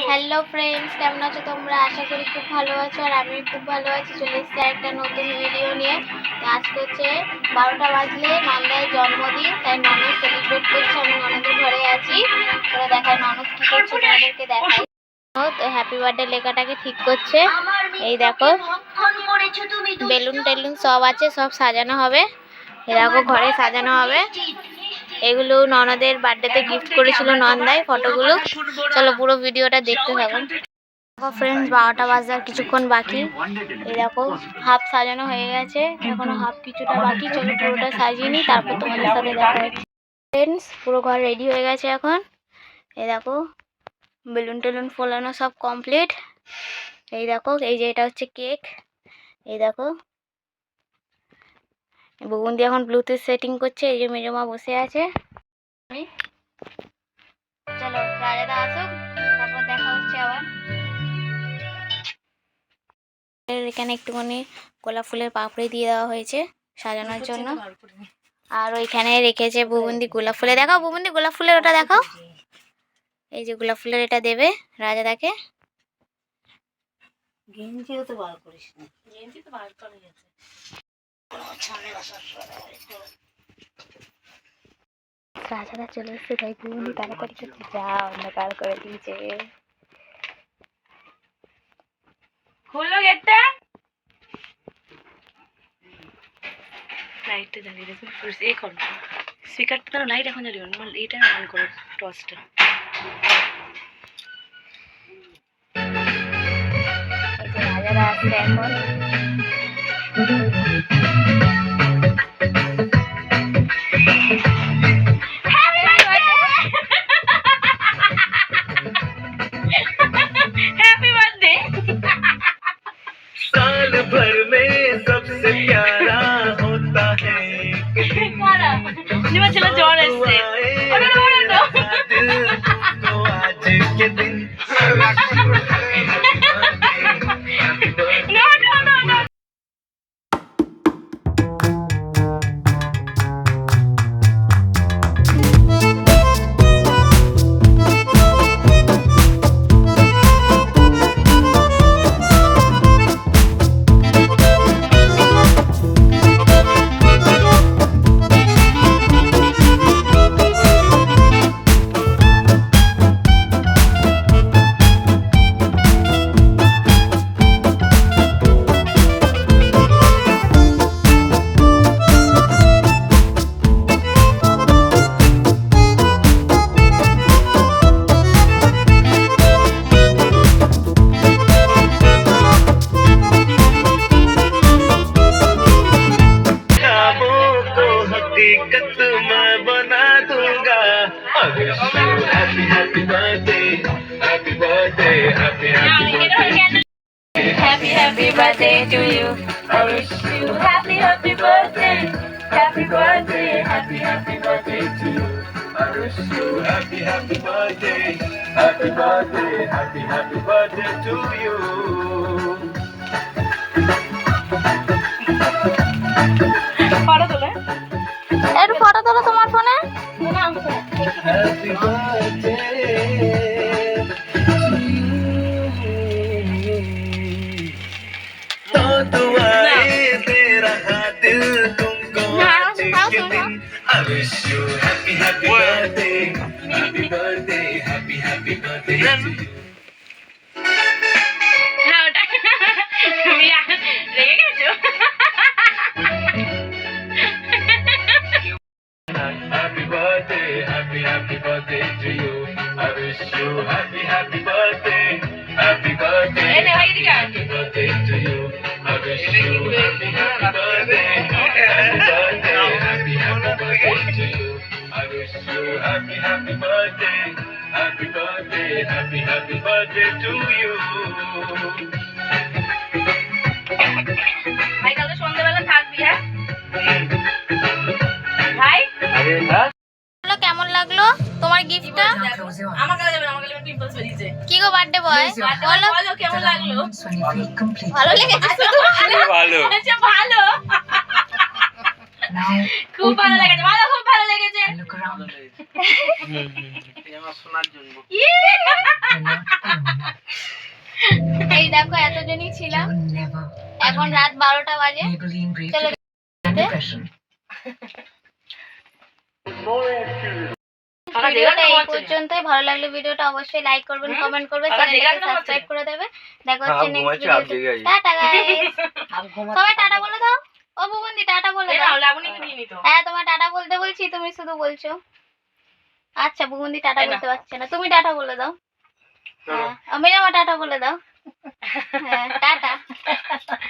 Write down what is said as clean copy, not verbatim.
Hello friends, কেমন আছো তোমরা? আশা করি খুব ভালো আছো। আর আমি খুব ভালো আছি। চলে এসেছি একটা নতুন ভিডিও নিয়ে। তো আজকে হচ্ছে 12টা বাজলে নন্দার জন্মদিন, তাই ননদ সেলিব্রেট করছে। আমি ননদের ঘরে আছি। তোরা দেখায় ননদ কি করছে, তোমাদেরকে দেখাই। হ্যাপি বার্থডে লেখাটাকে ঠিক করছে। এই দেখো বেলুন টেলুন সব আছে, সব সাজানো হবে। এই দেখো ঘরে সাজানো হবে। এগুলো ননদের বার্থডেতে গিফট করেছিল নন্দাই, ফটোগুলো। চলো পুরো ভিডিওটা দেখতে থাকো। দেখো ফ্রেন্ডস, 12টা বাজতে আর কিছুক্ষণ বাকি। এই দেখো হাফ সাজানো হয়ে গেছে, এখনো হাফ কিছুটা বাকি। চলো পুরোটা সাজিয়ে নিই, তারপর তোমাদের সাথে দেখা হচ্ছে। ফ্রেন্ডস, পুরো ঘর রেডি হয়ে গেছে এখন। এই দেখো বেলুন টেলুন ফোলানো সব কমপ্লিট। এই দেখো, এই যে এটা হচ্ছে কেক। এই দেখো বৌদি এখন ব্লুটুথ সেটিং করছে। এই যে মেজমা বসে আছে। চলো রাজাদা আসুক, তারপর দেখা হচ্ছে আবার। এখানে একটুখানি গোলাপ ফুলের পাপড়ি দিয়ে দেওয়া হয়েছে সাজানোর জন্য। আর ওইখানে রেখেছে বুবন্দি গোলাপ ফুলে। দেখাও বুবন্দি গোলাপ ফুলের ওটা দেখাও। এই যে গোলাপ ফুলের এটা দেবে রাজাদাকে। গেঞ্জিও তো বার করিস না। গেঞ্জি তো বার করে গেছে। রাজাদা চলে এসছে, তাই বুবন্দি তাড়াতাড়ি করছে। যা অন্ধকার করে দিয়েছে। হলো গেটটা। লাইটটা জ্বালিয়ে দেখো। এই করো স্পিকারটা কেন লাইট এখন জ্বালিও না, এটা অন করো টর্চটা। রাজাদা আসছে এখন। Happy birthday. साल भर में सबसे प्यारा होता है निमा चला जोर से दिल को आज के दिन हकीकत मैं बना दूंगा। Happy happy birthday, happy birthday, happy happy birthday. Happy happy birthday to you. I wish you happy happy birthday, happy birthday, happy happy birthday to you. I wish you happy happy birthday, happy birthday, happy happy birthday to you. Photo তোলে একটু photo তোলো তোমার ফোনে। Happy birthday तो दुआएं दे रहा दिल तुमको आज के दिन। I wish you happy happy birthday, happy birthday, happy happy birthday to you. হ্যাঁ ওটা তুমি রেগে গেছো। Happy birthday, happy happy birthday to you. I wish you happy happy birthday, happy birthday, এই নে ভাই দিকে happy birthday to you. I wish you happy happy birthday, happy birthday, happy happy birthday to you. I wish you happy happy birthday, happy birthday, happy happy birthday to you. ভাই কালকে সন্ধ্যাবেলা থাকবি। হ্যাঁ ভাই কেমন লাগলো তোমার গিফটটা? আমার কাছে যাবে, আমার কাছে পিম্পলস বেরিয়েছে। কি গো বার্থডে বয়, বলো বলো কেমন লাগলো। ভালো লেগেছে? ভালো আচ্ছা ভালো, খুব ভালো লেগেছে। ভালো, খুব ভালো লেগেছে। আমার শোনার জন্য দেখো এতজনই ছিলাম, You're never এখন রাত 12টা বাজে। Maybelline Brave চলো Depression. ভিডিওটা এই পর্যন্তই। ভালো লাগলে ভিডিওটা অবশ্যই লাইক করবেন, কমেন্ট করবেন, চ্যানেলটাকে সাবস্ক্রাইব করে দেবে। দেখা হচ্ছে নেক্সট ভিডিওতে। টাটা গাইস, সবাই টাটা বলে দাও। ও ভুবন্দি টাটা বলে দাও। হ্যাঁ তোমার টাটা বলতে বলছি, তুমি শুধু বলছো। আচ্ছা ভুবন্দি টাটা বলতে পারছে না, তুমি টাটা বলে দাও। হ্যাঁ আমি আমার টাটা বলে দাও। হ্যাঁ টাটা।